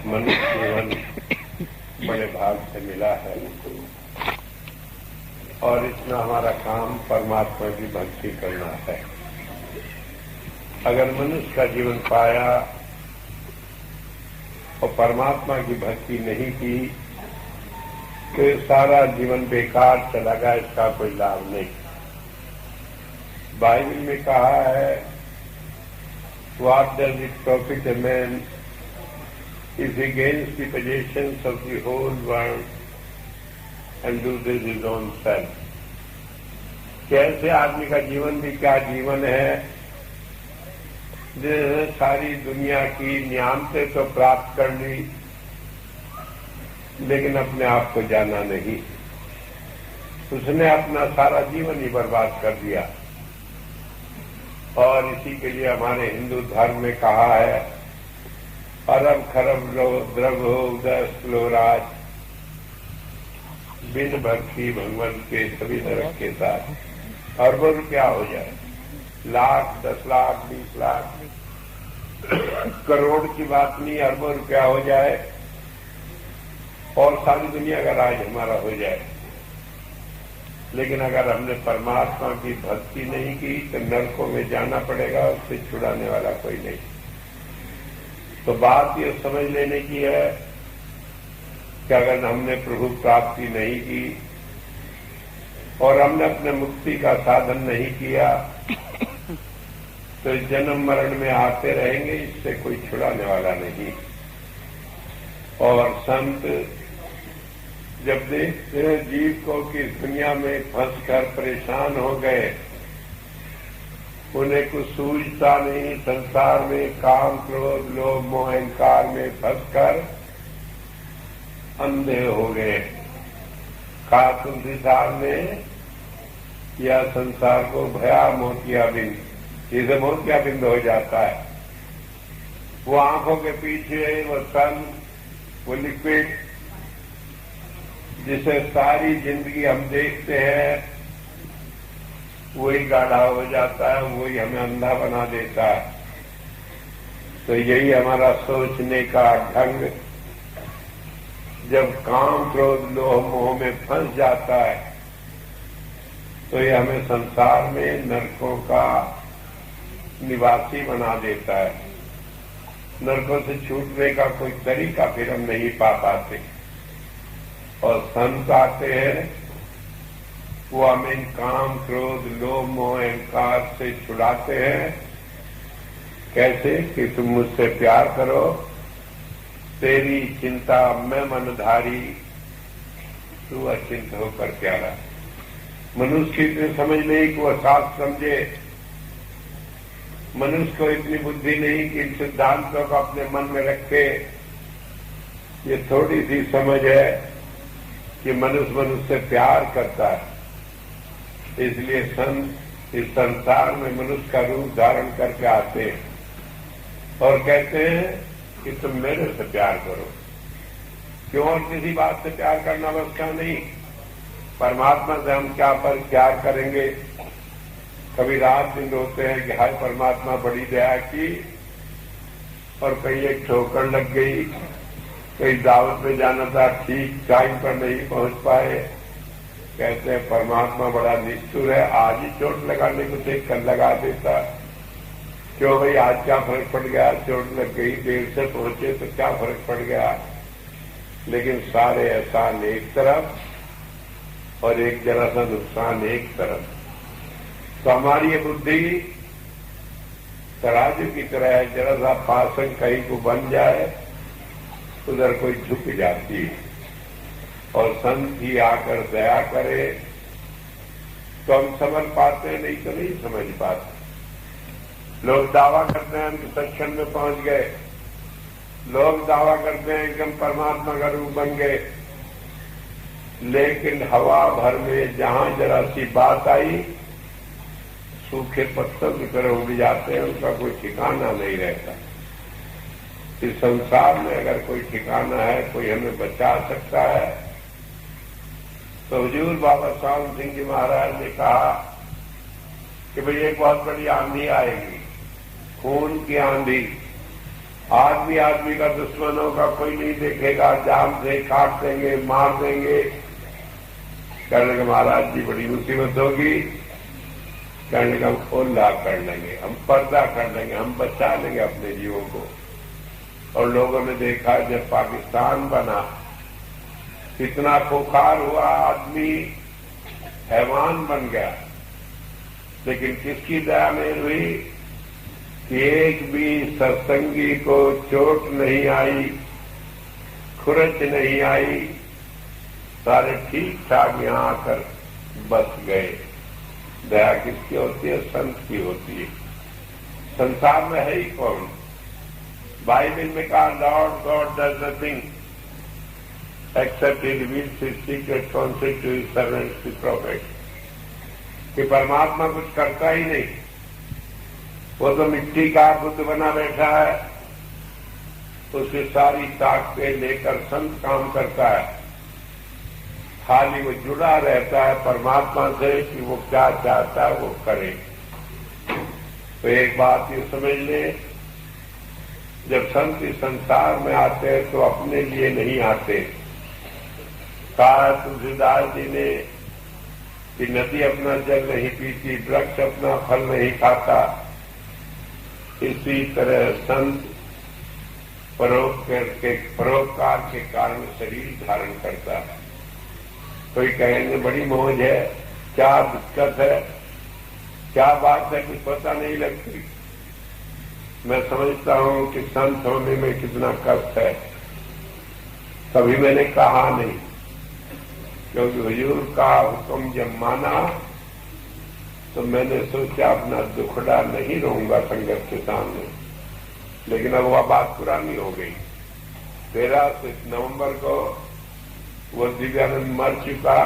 मनुष्य जीवन बड़े भाग से मिला है और इसमें हमारा काम परमात्मा की भक्ति करना है। अगर मनुष्य का जीवन पाया और परमात्मा की भक्ति नहीं की तो सारा जीवन बेकार चला गया, इसका कोई लाभ नहीं। बाइबल में कहा है, what does it profit a man if he gains the possessions of the whole world and loses his own self। कैसे आदमी का जीवन भी क्या जीवन है जिसने सारी दुनिया की नियामतें तो प्राप्त कर ली लेकिन अपने आप को जाना नहीं। उसने अपना सारा जीवन ही बर्बाद कर दिया। और इसी के लिए हमारे हिंदू धर्म में कहा है, अरब खरब द्रव्य उदय श्लोराज, बिन भक्ति भगवान के सभी नरक के साथ। अरबों रुपया हो जाए, लाख 10 लाख 20 लाख करोड़ की बात नहीं, अरबों रुपया हो जाए और सारी दुनिया का राज हमारा हो जाए, लेकिन अगर हमने परमात्मा की भक्ति नहीं की तो नरकों में जाना पड़ेगा, उससे छुड़ाने वाला कोई नहीं। तो बात ये समझ लेने की है कि अगर हमने प्रभु प्राप्ति नहीं की और हमने अपने मुक्ति का साधन नहीं किया तो जन्म मरण में आते रहेंगे, इससे कोई छुड़ाने वाला नहीं। और संत जब देखते हैं जीव को कि इस दुनिया में फंसकर परेशान हो गए, उन्हें कुछ सूझता नहीं, संसार में काम क्रोध लोभ मोह अहंकार में फंसकर अंधे हो गए। कहा तुलसीदास ने या संसार को भया मोतियाबिंद, इसे मोतियाबिंद हो जाता है। वो आंखों के पीछे वो सन, वो लिक्विड जिसे सारी जिंदगी हम देखते हैं, वही गाढ़ा हो जाता है, वही हमें अंधा बना देता है। तो यही हमारा सोचने का ढंग जब काम क्रोध लोभ मोह में फंस जाता है तो ये हमें संसार में नरकों का निवासी बना देता है। नरकों से छूटने का कोई तरीका फिर हम नहीं पा पाते। और संत आते हैं, वो हमें काम क्रोध लोभ मोह अहंकार से छुड़ाते हैं। कैसे कि तुम मुझसे प्यार करो, तेरी चिंता मैं मनधारी, तू अचिंत होकर प्यारा। मनुष्य की इतनी समझ नहीं कि वह शास्त्र समझे, मनुष्य को इतनी बुद्धि नहीं कि इन सिद्धांतों को अपने मन में रखे। ये थोड़ी सी समझ है कि मनुष्य से प्यार करता है, इसलिए संत इस संसार में मनुष्य का रूप धारण करके आते हैं और कहते हैं कि तुम मेरे से प्यार करो। क्यों? और किसी बात से प्यार करना बस का नहीं, परमात्मा से हम क्या पर प्यार करेंगे। कभी रात दिन रोते हैं कि हाय परमात्मा बड़ी दया की, और कहीं एक ठोकर लग गई, कहीं दावत में जाना था, ठीक टाइम पर नहीं पहुंच पाए। कहते हैं परमात्मा बड़ा निष्ठुर है, आज ही चोट लगाने को देख कर लगा देता। क्यों भाई, आज क्या फर्क पड़ गया, चोट लग गई, देर से पहुंचे तो क्या फर्क पड़ गया। लेकिन सारे एहसान एक तरफ और एक जरा सा नुकसान एक तरफ। तो हमारी ये बुद्धि तराजू की तरह है, जरा सा पासन कहीं को बन जाए उधर कोई झुक जाती है। और संत ही आकर दया करे तो हम समझ पाते हैं, नहीं तो नहीं समझ पाते। लोग दावा करते हैं हम सत्संग में पहुंच गए, लोग दावा करते हैं कि हम परमात्मा का रूप बन गए, लेकिन हवा भर में जहां जरा सी बात आई सूखे पत्थर की तरह उड़ जाते हैं, उनका कोई ठिकाना नहीं रहता। इस संसार में अगर कोई ठिकाना है, कोई हमें बचा सकता है तो हुजूर बाबा साहब सिंह जी महाराज ने कहा कि भाई एक बहुत बड़ी आंधी आएगी, खून की आंधी, आदमी आदमी का दुश्मन होगा, कोई नहीं देखेगा, जान से काट देंगे, मार देंगे। कहने के महाराज जी बड़ी मुसीबत होगी। कहने का हम ओल्ला कर लेंगे, हम पर्दा कर लेंगे, हम बचा लेंगे अपने जीवों को। और लोगों ने देखा जब पाकिस्तान बना, इतना खुखार हुआ, आदमी हैवान बन गया। लेकिन किसकी दया नहीं हुई कि एक भी सत्संगी को चोट नहीं आई, खुरच नहीं आई, सारे ठीक ठाक यहां आकर बस गए। दया किसकी होती है? संत की होती है। संसार में है ही कौन? बाइबल में कहा Lord God does nothing except he reveals his secret council to his servants the prophet. कि परमात्मा कुछ करता ही नहीं, वो तो मिट्टी का बुद्ध बना बैठा है, उसकी सारी ताकतें लेकर संत काम करता है। खाली वो जुड़ा रहता है परमात्मा से कि वो क्या चाहता है वो करे। तो एक बात ये समझ ले, जब संत इस संसार में आते हैं तो अपने लिए नहीं आते। कहा तुलसीदास जी ने कि नदी अपना जल नहीं पीती, वृक्ष अपना फल नहीं खाता, इसी तरह संत परोपकार के कारण शरीर धारण करता है। कोई कहेंगे बड़ी मौज है, क्या दिक्कत है, क्या बात है, कुछ पता नहीं लगती। मैं समझता हूं कि संत होने में कितना कष्ट है। कभी मैंने कहा नहीं, क्योंकि हुजूर का हुक्म जब माना तो मैंने सोचा अपना दुखड़ा नहीं रहूंगा संगत के सामने। लेकिन अब वह बात पुरानी हो गई। 13 नवंबर को वो दिव्यानंद मर चुका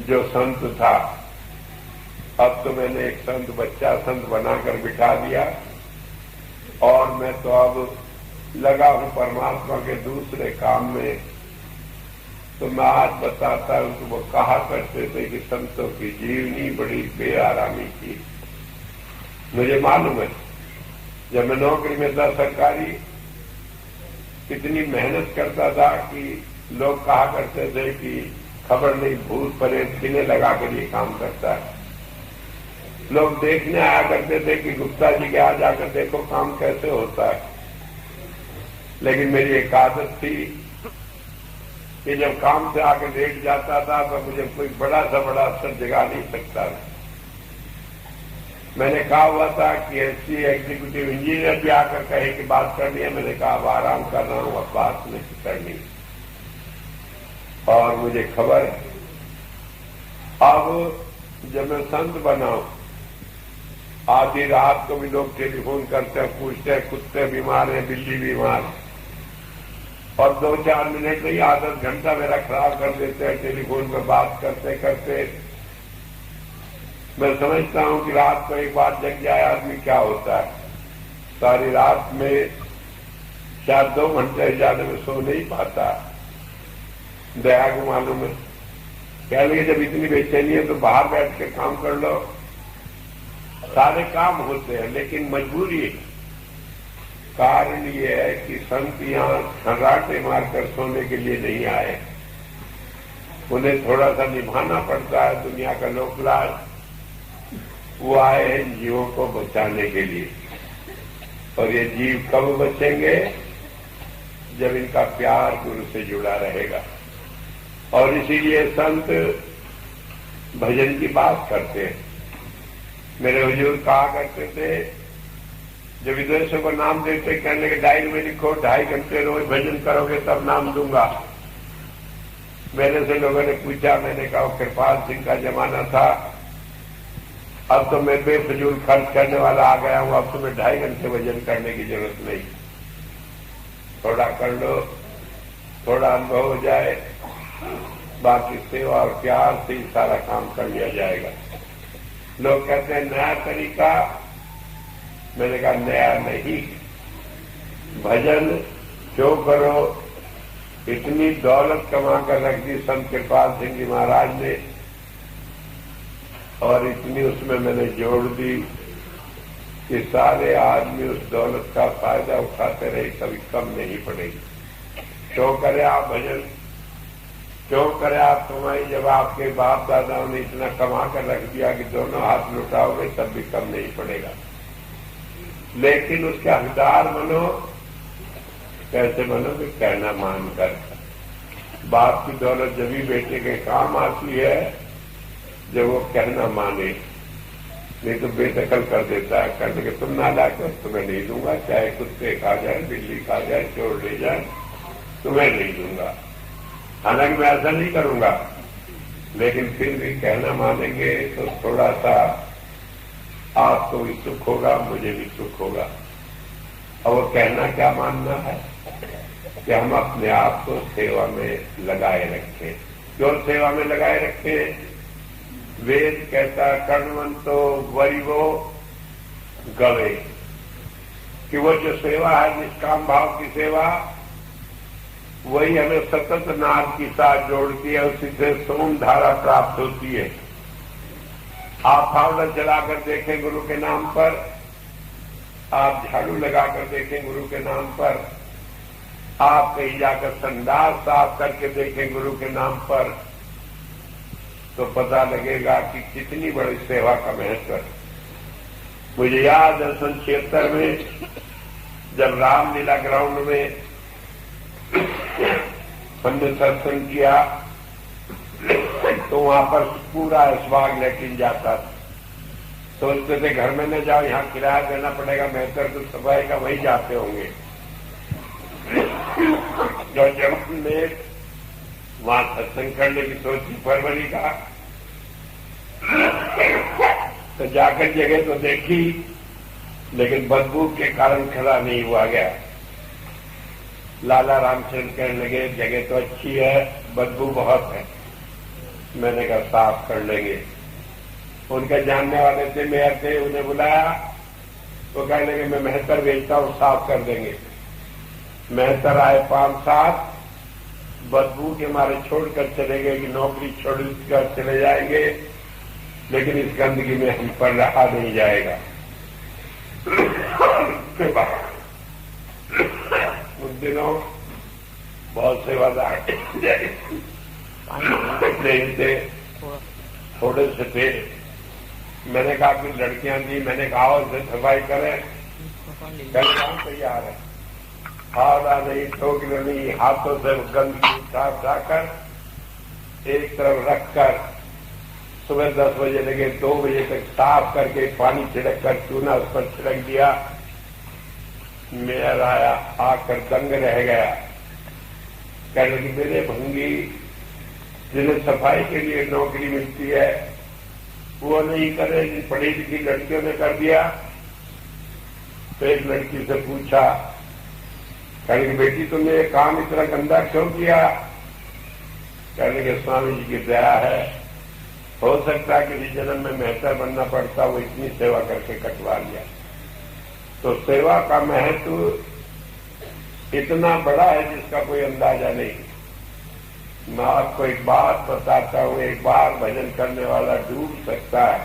जो संत था। अब तो मैंने एक संत बच्चा संत बनाकर बिठा दिया और मैं तो अब लगा हूं परमात्मा के दूसरे काम में। तो मैं आज बताता हूं कि वो कहा करते थे कि संतों की जीवनी बड़ी बेआरामी थी। मुझे मालूम है जब मैं नौकरी में था सरकारी, इतनी मेहनत करता था कि लोग कहा करते थे कि खबर नहीं भूत प्रेत सीने लगा कर ये काम करता है। लोग देखने आया करते थे कि गुप्ता जी के यहाँ जाकर देखो काम कैसे होता है। लेकिन मेरी एक आदत थी कि जब काम से आकर लेट जाता था तो मुझे कोई बड़ा सा बड़ा अफसर जगा नहीं सकता था। मैंने कहा हुआ था कि ऐसी एग्जीक्यूटिव इंजीनियर भी आकर कहे कि बात करनी है, मैंने कहा अब आराम कर रहा हूं, अब बात नहीं करनी। और मुझे खबर है अब जब मैं संत बना, आधी रात को भी लोग टेलीफोन करते हैं, पूछते हैं कुत्ते बीमार हैं, बिल्ली बीमार, और 2-4 मिनट नहीं आधा घंटा मेरा खराब कर देते हैं टेलीफोन पर बात करते करते। मैं समझता हूं कि रात को एक बार जग जाए आदमी क्या होता है। सारी रात में शायद 2 घंटे ज्यादा में सो नहीं पाता। दया को मालूम है, कह लगे जब इतनी बेचैनी है तो बाहर बैठ के काम कर लो। सारे काम होते हैं लेकिन मजबूरी है। कारण ये है कि संत यहां खर्राटे मारकर सोने के लिए नहीं आए, उन्हें थोड़ा सा निभाना पड़ता है दुनिया का लोकलाज। वो आए हैं जीवों को बचाने के लिए, और ये जीव कब बचेंगे? जब इनका प्यार गुरु से जुड़ा रहेगा। और इसीलिए संत भजन की बात करते हैं। मेरे हुजूर कहा करते थे, जब विदेशों को नाम देते कहने के डायरी में लिखो 2.5 घंटे रोज भजन करोगे तब नाम दूंगा। मेरे से लोगों ने पूछा, मैंने कहा कृपाल सिंह का जमाना था, अब तो मैं बेफजूल खर्च करने वाला आ गया हूं, अब तो मैं 2.5 घंटे भजन करने की जरूरत नहीं। थोड़ा कर लो, थोड़ा अनुभव हो जाए, बाकी सेवा और प्यार से ही सारा काम कर लिया जाएगा। लोग कहते हैं नया तरीका, मैंने कहा नया नहीं, भजन क्यों करो। इतनी दौलत कमा कर रख दी संत कृपाल सिंह जी महाराज ने, और इतनी उसमें मैंने जोड़ दी कि सारे आदमी उस दौलत का फायदा उठाते रहे, कभी कम नहीं पड़ेगी। क्यों करे आप भजन, क्यों करे आप कमाई, जब आपके बाप दादाओं ने इतना कमा कर रख दिया कि दोनों हाथ लुटाओगे तब भी कम नहीं पड़ेगा। लेकिन उसका हकदार बनो। कैसे बनोगे? कहना मानकर। बाप की दौलत जब भी बेटे के काम आती है जब वो कहना माने, नहीं तो बेदखल कर देता है। कहने के तुम ना लाकर तुम्हें नहीं दूंगा, चाहे कुत्ते खा जाए, बिल्ली खा जाए, चोर ले जाए, तुम्हें नहीं दूंगा। हालांकि मैं ऐसा नहीं करूंगा, लेकिन फिर भी कहना मानेंगे तो थोड़ा सा आपको भी सुख होगा, मुझे भी सुख होगा। और वो कहना क्या मानना है कि हम अपने आप को सेवा में लगाए रखें। क्यों सेवा में लगाए रखें? वेद कहता कर्णवंतो वरिवो गवे, कि वो जो सेवा है निष्काम भाव की सेवा, वही हमें सतत नाद की साथ जोड़ती है, उसी से सोम धारा प्राप्त होती है। आप फावड़ा चलाकर देखें गुरु के नाम पर, आप झाड़ू लगाकर देखें गुरु के नाम पर, आप कहीं जाकर संडास साफ करके देखें गुरु के नाम पर, तो पता लगेगा कि कितनी बड़ी सेवा का महत्व है। मुझे याद है 1976 में जब रामलीला ग्राउंड में हमने सत्संग किया तो वहां पर पूरा स्वाग लेकिन जाता था। सोचते थे घर में न जाओ, यहाँ किराया देना पड़ेगा, बेहतर तो सफाई का वही जाते होंगे। जब हमने वहां सत्संग करने की सोची फरवरी का, तो जाकर जगह तो देखी, लेकिन बदबू के कारण खड़ा नहीं हुआ गया। लाला रामचंद्र कहने लगे जगह तो अच्छी है, बदबू बहुत है। मैंने कहा साफ कर लेंगे। उनके जानने वाले थे, मेयर थे, उन्हें बुलाया, तो कहने लगे मैं मेहतर भेजता हूं, साफ कर देंगे। मेहतर आए 5-7, बदबू के मारे छोड़कर चले गए कि नौकरी छोड़कर चले जाएंगे, लेकिन इस गंदगी में हम पर रहा नहीं जाएगा। उन दिनों बहुत सेवादार नहीं थे, थोड़े से थे। मैंने कहा कि लड़कियां दी, मैंने कहा उसे सफाई करें, कल काम तैयार है। हाथा नहीं, ठोकना नहीं, हाथों से गंदगी उठाकर एक तरफ रखकर सुबह 10 बजे लगे 2 बजे तक साफ करके पानी छिड़क कर चूना उस पर छिड़क दिया। मेयर आया, आकर दंग रह गया। कहने लगी मेरे भंगी, जिन्हें सफाई के लिए नौकरी मिलती है वो नहीं करे, पढ़ी लिखी लड़कियों ने कर दिया। तो एक लड़की से पूछा, कहने की बेटी तुमने ये काम इतना गंदा क्यों किया? कहने के स्वामी जी की दया है, हो सकता है किसी जन्म में मेहतर बनना पड़ता, वो इतनी सेवा करके कटवा लिया। तो सेवा का महत्व इतना बड़ा है जिसका कोई अंदाजा नहीं। मैं आपको एक बात बताता हूं, एक बार भजन करने वाला डूब सकता है,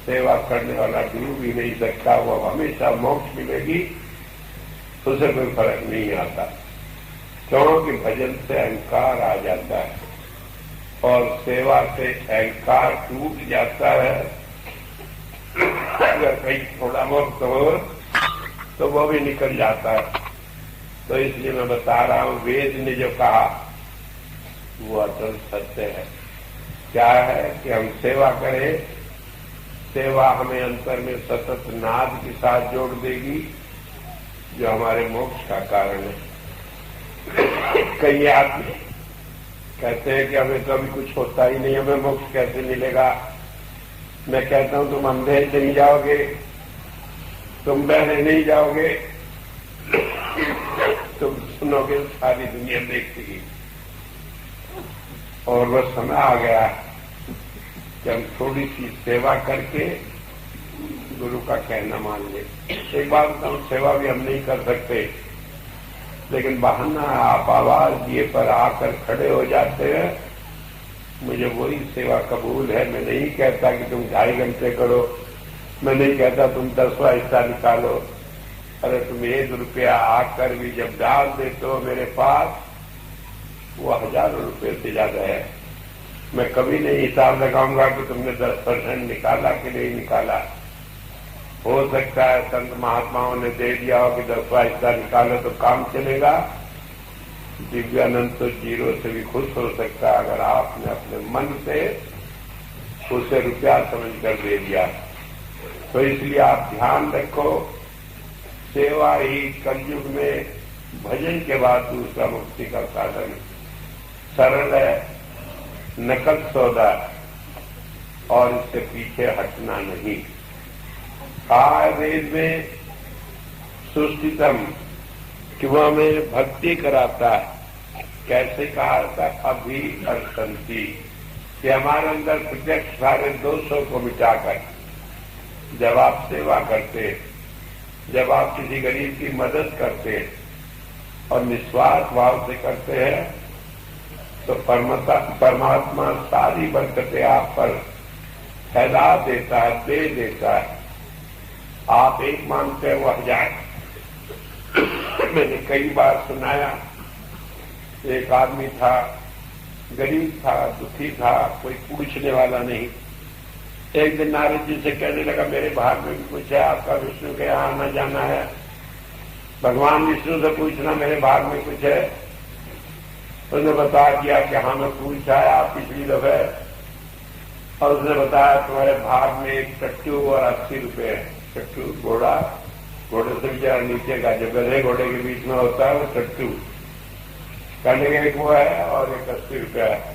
सेवा करने वाला डूब ही नहीं सकता। वो हमेशा मोक्ष मिलेगी, उसे कोई फर्क नहीं आता, क्योंकि भजन से अहंकार आ जाता है और सेवा से अहंकार टूट जाता है। अगर कहीं थोड़ा बहुत हो तो वो भी निकल जाता है। तो इसलिए मैं बता रहा हूं, वेद ने जो कहा वो अटल सत्य है। क्या है कि हम सेवा करें, सेवा हमें अंतर में सतत नाद के साथ जोड़ देगी, जो हमारे मोक्ष का कारण है। कई आदमी कहते हैं कि हमें तो अभी कुछ होता ही नहीं, हमें मोक्ष कैसे मिलेगा? मैं कहता हूं तुम अंधेरे नहीं जाओगे, तुम बहरे नहीं जाओगे, तुम सुनोगे सारी दुनिया देखेगी। और वह समय आ गया कि हम थोड़ी सी सेवा करके गुरु का कहना मान ले। एक बात बताऊं, सेवा भी हम नहीं कर सकते, लेकिन बहाना आप आवाज दिए पर आकर खड़े हो जाते हैं, मुझे वही सेवा कबूल है। मैं नहीं कहता कि तुम 2.5 घंटे करो, मैं नहीं कहता तुम 10वां हिस्सा निकालो। अरे तुम 1 रुपया आकर भी जब डाल देते हो मेरे पास, वो हजारों रुपये से ज्यादा है। मैं कभी नहीं हिसाब लगाऊंगा कि तुमने 10% निकाला कि नहीं निकाला। हो सकता है संत महात्माओं ने दे दिया हो कि 10वां हिस्सा निकालो तो काम चलेगा। दिव्यानंद तो 0 से भी खुश हो सकता है अगर आपने अपने मन से उसे रुपया समझकर दे दिया। तो इसलिए आप ध्यान रखो, सेवा ही कलयुग में भजन के बाद दूसरा मुक्ति का साधन। सरल है, नकद सौदा और इससे पीछे हटना नहीं। कहा है वेद में सुष्ठितम कि वह हमें भक्ति कराता है। कैसे कहा था? अभी अर्शंती, कि हमारे अंदर प्रत्यक्ष सारे दोषों को मिटाकर जब आप सेवा करते, जब आप किसी गरीब की मदद करते और निस्वार्थ भाव से करते हैं, तो परमात्मा सारी बरकतें आप पर फैला देता है, दे देता है। आप एक मांगते हैं वो 1000। मैंने कई बार सुनाया, एक आदमी था, गरीब था, दुखी था, कोई पूछने वाला नहीं। एक दिन नारद जी से कहने लगा, मेरे भाग में भी कुछ है, आपका विष्णु के यहाँ आना जाना है, भगवान विष्णु से पूछना मेरे भाग में कुछ है। उसने बता दिया कि हाँ मैं पूछ आया पिछली दफे, और उसने बताया तुम्हारे भाग में एक चट्टू और 80 रुपये है। चट्टू घोड़े से भी जरा नीचे का, जो गधे घोड़े के बीच में होता है वो चट्टू, कहने के एक वो है और एक 80 रुपया है।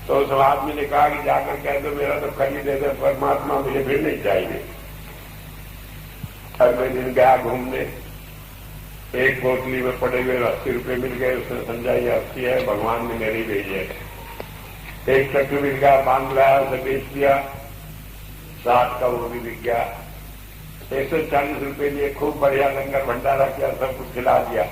तो उस आदमी ने कहा कि जाकर कह दो मेरा तो खरीद दे दे परमात्मा, मुझे फिर नहीं चाहिए। अगले दिन गया घूमने, एक बोतली में पड़े हुए 80 रुपये मिल गए। उसने समझा ये 80 है, भगवान ने मेरे भेजे। एक चट्टू मिल गया, बांध लाया, उसे बेच दिया, 60 का वो भी बिक गया। 140 रुपये लिए खूब बढ़िया लंगर भंडारा किया, सब कुछ खिला दिया।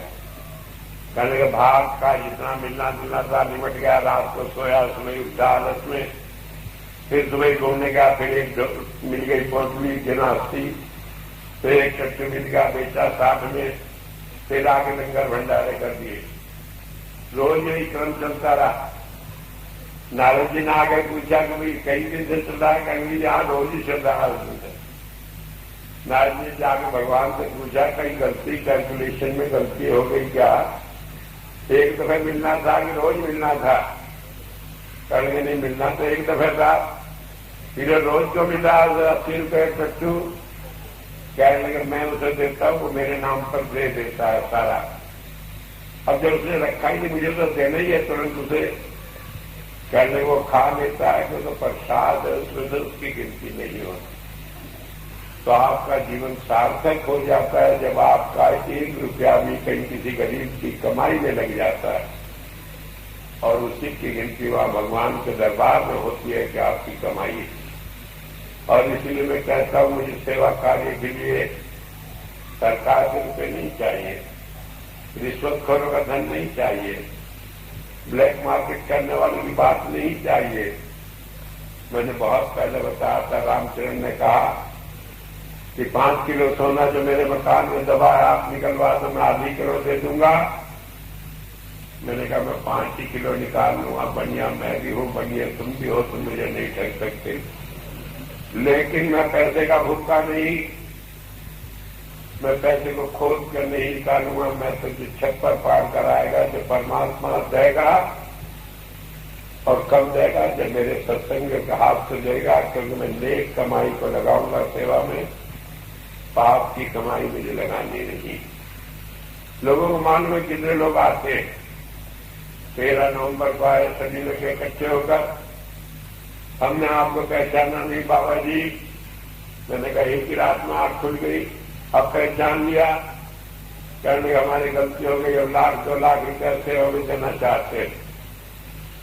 कहने के भाग का जितना मिलना जुलना था निमट गया। रात को सोया, सुबह उठा आलस में, फिर सुबह घूमने गया, फिर एक मिल गई पोटली गिना 80, फिर एक चट्टू मिल गया, बेचा 60 में, फिर आगे लंगर भंडारे कर दिए। रोज यही क्रम चलता रहा। नारद जी ने आगे पूछा कि भाई कई दिन से चल रहा है? कहीं यहाँ रोज ही चल रहा है। नारद जी जाके भगवान से पूछा कहीं गलती, कैलकुलेशन में गलती हो गई क्या? एक दफे मिलना था कि रोज मिलना था? कहेंगे नहीं, मिलना तो एक दफे था, फिर रोज को मिला 80 रुपये चट्टू। कहने लगे मैं उसे देता हूँ, वो मेरे नाम पर दे देता है सारा। अब जब उसने रखा ही नहीं, मुझे तो देना ही है तुरंत उसे। कहने वो खा लेता है कि तो प्रसाद है, उसमें से उसकी गिनती नहीं होती। तो आपका जीवन सार्थक हो जाता है जब आपका 1 रुपया भी कहीं किसी गरीब की कमाई में लग जाता है, और उसी की गिनती वहां भगवान के दरबार में होती है कि आपकी कमाई है। और इसलिए मैं कहता हूं, मुझे सेवा कार्य के लिए सरकार के रुपये नहीं चाहिए, रिश्वतखोरों का धन नहीं चाहिए, ब्लैक मार्केट करने वालों की बात नहीं चाहिए। मैंने बहुत पहले बताया था, रामचरण ने कहा कि 5 किलो सोना जो मेरे मकान में दबा है आप निकलवा दो, मैं आधी किलो दे दूंगा। मैंने कहा मैं 5 ही किलो निकाल लूंगा, बढ़िया मैं भी हूं, बढ़िया तुम भी हो, तुम मुझे नहीं ठग सकते। लेकिन मैं पैसे का भूखा नहीं, मैं पैसे को खोद कर नहीं निकालूंगा। मैं तो जो छप्पर पार कराएगा, जो परमात्मा देगा, और कब देगा? जब मेरे सत्संग के हाथ से देगा, क्योंकि मैं नेक कमाई को लगाऊंगा सेवा में, पाप की कमाई मुझे लगानी नहीं। लोगों को मालूम है कितने लोग आते हैं। 13 नवंबर को आए सभी लोग इकट्ठे होकर, हमने आपको पहचाना नहीं बाबा जी। मैंने कहा एक ही रात में आंख खुल गई, अब पहचान लिया। कहने हमारी गलती हो गई, और 1-2 लाख रुपये सेवा में देना चाहते।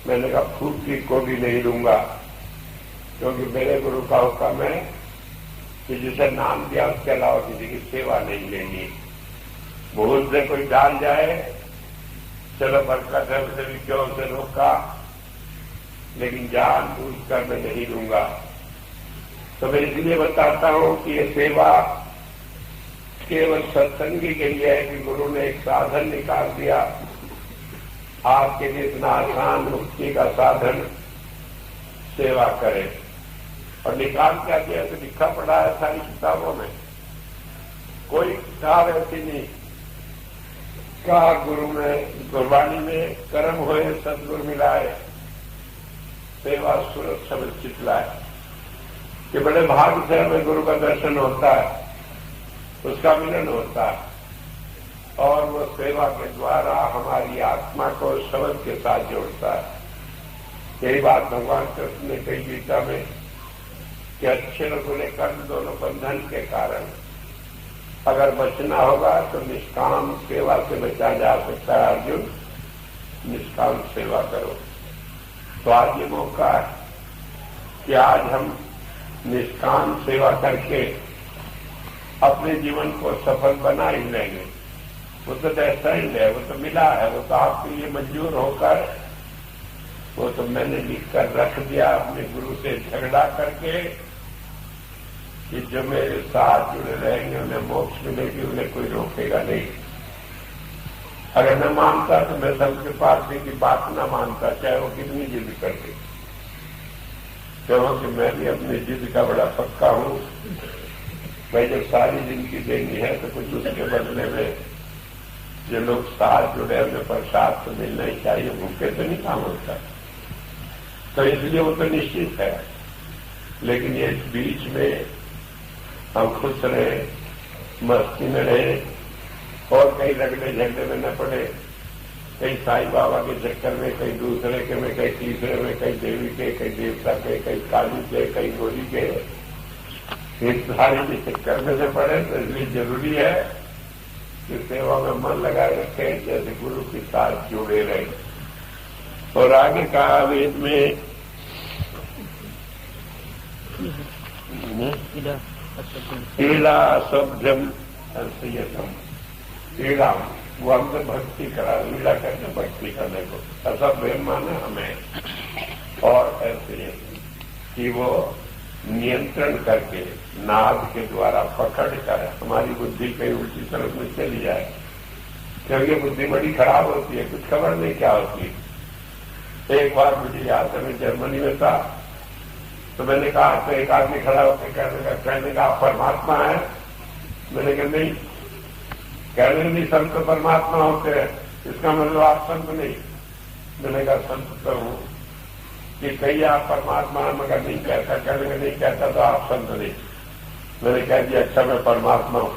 मैंने कहा फूट की को भी नहीं लूंगा, क्योंकि मेरे गुरु का हुक्म है कि जिसे नाम दिया उसके अलावा किसी की सेवा नहीं लेनी। भूल से कोई डाल जाए, चलो बरकत है, उसे भी क्यों उसे रोका, लेकिन जान बूझ कर मैं नहीं लूंगा। तो मैं इसलिए बताता हूं कि ये सेवा केवल सत्संगी के लिए है कि गुरु ने एक साधन निकाल दिया आपके लिए, इतना आसान मुक्ति का साधन सेवा करें। और निकाल क्या दिया तो लिखा पड़ा है सारी किताबों में, कोई किताब ऐसी नहीं। कहा गुरु में गुरबाणी में कर्म हुए सदगुरु मिलाए, सेवा सूरत समझ चितलाए, कि बड़े भाग्य से हमें गुरु का दर्शन होता है, उसका मिलन होता है, और वो सेवा के द्वारा हमारी आत्मा को शब्द के साथ जोड़ता है। यही बात भगवान कृष्ण ने कही गीता में कि अच्छे और बुरे कर्म दोनों बंधन के कारण अगर बचना होगा तो निष्काम सेवा से बचा जा सकता है। अर्जुन, निष्काम सेवा करो। तो आज ये मौका है कि आज हम निष्काम सेवा करके अपने जीवन को सफल बना ही लेंगे। वो तो ऐसा ही है, वो तो मिला है, वो तो आपके लिए मंजूर होकर, वो तो मैंने लिखकर रख दिया अपने गुरु से झगड़ा करके कि जो मेरे साथ जुड़े रहेंगे उन्हें मोक्ष मिलेगी, उन्हें कोई रोकेगा नहीं। अगर न मानता तो मैं सबके पास की बात न मानता, चाहे वो कितनी जिद करते, क्योंकि मैं भी अपनी जिद का बड़ा पक्का हूं। भाई जब सारी जिंदगी देनी है तो कुछ उसके बदले में जो लोग साथ जुड़े उन्हें प्रसाद तो मिलना ही चाहिए, भूखे तो नहीं काम होता। तो इसलिए वो तो निश्चित है, लेकिन ये बीच में हम खुश रहे, मस्ती में रहे और कहीं रगड़े झगड़े में न पड़े, कहीं साईं बाबा के चक्कर में, कहीं दूसरे के में, कहीं तीसरे में, कहीं देवी के, कहीं देवता के, कहीं काली के, कहीं गोरी के, इस सारे के चक्कर में से पड़े। तो इसलिए जरूरी है कि सेवा में मन लगाए रखें, जैसे गुरु के साथ जुड़े रहे। और आगे कहा वेद में ईड़ा सभ्यम संयतम, ईड़ा वो हमसे भक्ति करा, ईड़ा करके भक्ति करने को, असभ्य माना हमें, और ऐसे कि वो नियंत्रण करके नाद के द्वारा पकड़ कर हमारी बुद्धि कहीं उल्टी तरफ में चली जाए, क्योंकि बुद्धि बड़ी खराब होती है, कुछ खबर नहीं क्या होती है। एक बार मुझे याद है मैं जर्मनी में था, तो मैंने कहा तो एक आदमी खड़ा होकर कहने का आप परमात्मा है? मैंने कहा नहीं। कहने नहीं, संत तो परमात्मा होते हैं, इसका मतलब आप संत नहीं। मैंने कहा संत तो हूं। कि कहीं आप परमात्मा मगर नहीं कहता, कहने का नहीं कहता तो आप संत नहीं। मैंने कह दिया अच्छा मैं परमात्मा हूं।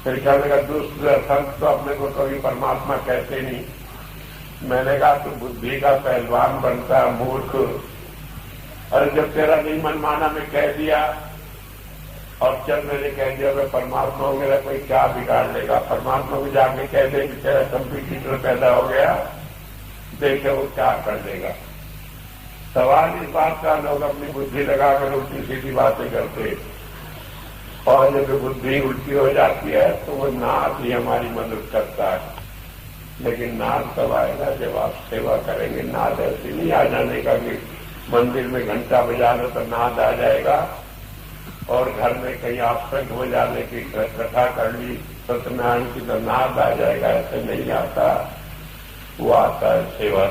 फिर कहने का दूसरा संत तो अपने को कभी परमात्मा कहते नहीं। मैंने कहा तो बुद्धि का पहलवान बनता है मूर्ख। अरे जब तेरा नहीं मन माना मैं कह दिया, और जब मैंने कह दिया मैं परमात्मा हूं, मेरा कोई क्या बिगाड़ लेगा? परमात्मा को जाके कह दे कि तेरा कंप्यूटर पैदा हो गया, देखे वो क्या कर देगा। सवाल इस बात का लोग अपनी बुद्धि लगाकर उल्टी सीधी बातें करते, और जब बुद्धि उल्टी हो जाती है तो वो नाद ही हमारी मदद करता है। लेकिन नाद तब आएगा जब आप सेवा करेंगे। नाद ऐसे नहीं आ जाने का कि मंदिर में घंटा बजा लो तो नाद आ जाएगा, और घर में कहीं आप शंख बजाने की कथा कर ली सत्यनारायण की तो नाद आ जाएगा, ऐसे नहीं आता। वो आता है सेवा।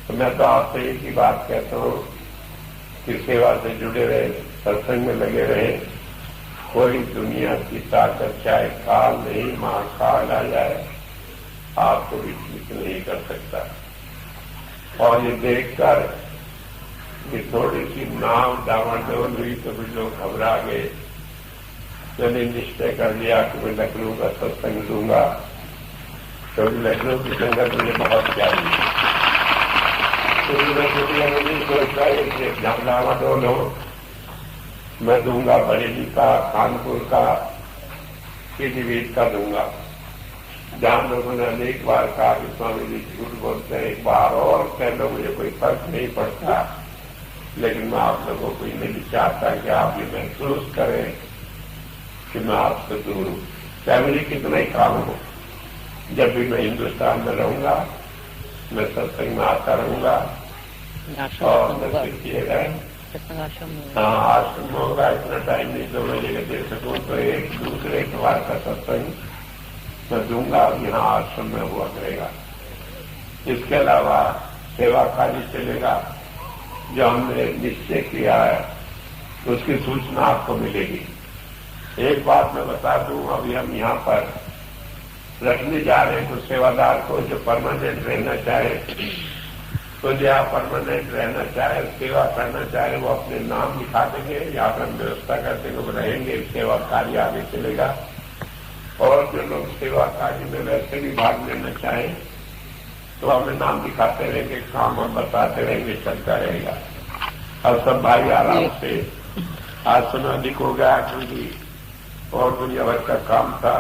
तो मैं तो आपसे एक ही बात कहता हूं कि सेवा से जुड़े रहे, सत्संग में लगे रहे। कोई दुनिया की ताकत चाहे काल नहीं, महाकाल आ जाए, आपको भी ठीक नहीं कर सकता। और ये देखकर कि थोड़ी सी नाव डावाडोल हुई तो भी लोग घबरा गए। मैंने निश्चय कर लिया कि मैं लखनऊ का सत्संग दूंगा, क्योंकि लखनऊ की संगत मुझे बहुत प्यारी है। तो मैं नहीं सोचता डावाडोल हो, मैं दूंगा बरेली का, कानपुर का, पीलीभीत का दूंगा। जहां लोगों ने अनेक बार कहा कि स्वामी जी झूठ बोलते हैं, एक बार और कह लो मुझे कोई फर्क नहीं पड़ता, लेकिन मैं आप लोगों को नहीं चाहता कि आप ये महसूस करें कि मैं आपसे दूर हूं। चाहे मुझे कितना ही काम हो, जब भी मैं हिंदुस्तान में रहूंगा मैं सत्संग में आता रहूंगा। और मैं किए गए सत्संग आश्रम में? हाँ, आश्रम होगा, इतना टाइम नहीं तो मैं जगह दे सकूं, तो एक दूसरे इतवार का सत्संग मैं दूंगा, यहाँ आश्रम में हुआ करेगा। इसके अलावा सेवा कार्य चलेगा, जो हमने निश्चय किया है उसकी सूचना आपको मिलेगी। एक बात मैं बता दूं, अभी हम यहाँ पर रखने जा रहे हैं कुछ सेवादार को जो परमानेंट रहना चाहे, तो जो आप परमानेंट रहना चाहे, सेवा करना चाहे, वो अपने नाम लिखा देंगे, यहाँ पर हम व्यवस्था करते हुए रहेंगे, सेवा कार्य आगे चलेगा। और जो लोग सेवा कार्य में वैसे भी भाग लेना चाहें तो हमें नाम दिखाते रहेंगे, काम हम बताते रहेंगे, चलता रहेगा। और सब भाई आराम से, आज समय अधिक हो गया क्योंकि और दुनिया भर का काम था,